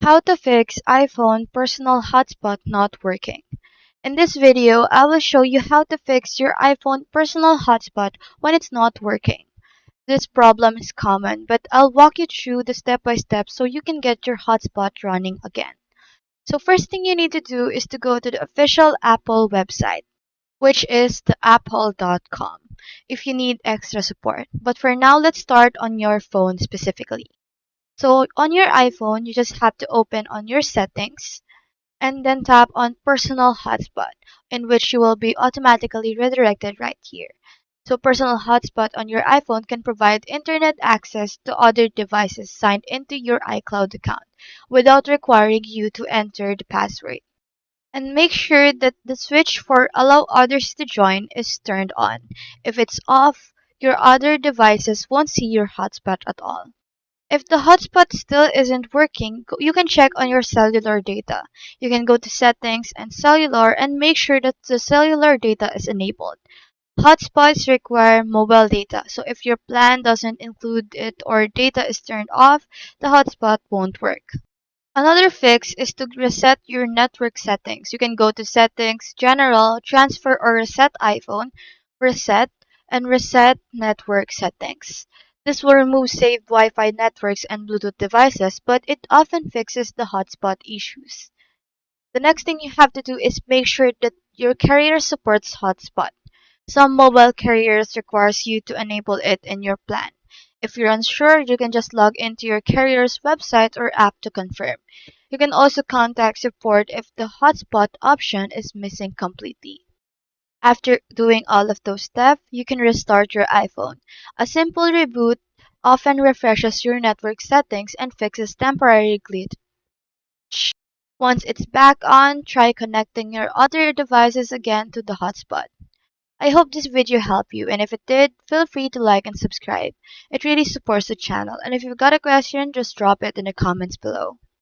How to fix iPhone Personal Hotspot not working. In this video, I will show you how to fix your iPhone Personal Hotspot when it's not working. This problem is common, but I'll walk you through the step by step so you can get your hotspot running again. So first thing you need to do is to go to the official Apple website, which is the apple.com, if you need extra support. But for now, let's start on your phone specifically. So on your iPhone, you just have to open on your settings and then tap on Personal Hotspot, in which you will be automatically redirected right here. So Personal Hotspot on your iPhone can provide internet access to other devices signed into your iCloud account without requiring you to enter the password. And make sure that the switch for allow others to join is turned on. If it's off, your other devices won't see your hotspot at all. If the hotspot still isn't working, you can check on your cellular data. You can go to settings and cellular and make sure that the cellular data is enabled. Hotspots require mobile data, so if your plan doesn't include it or data is turned off, the hotspot won't work. Another fix is to reset your network settings. You can go to Settings, General, Transfer or Reset iPhone, Reset, and Reset Network Settings. This will remove saved Wi-Fi networks and Bluetooth devices, but it often fixes the hotspot issues. The next thing you have to do is make sure that your carrier supports hotspot. Some mobile carriers requires you to enable it in your plan. If you're unsure, you can just log into your carrier's website or app to confirm. You can also contact support if the hotspot option is missing completely. After doing all of those steps, you can restart your iPhone. A simple reboot often refreshes your network settings and fixes temporary glitch. Once it's back on, try connecting your other devices again to the hotspot. I hope this video helped you, and if it did, feel free to like and subscribe. It really supports the channel, and if you've got a question, just drop it in the comments below.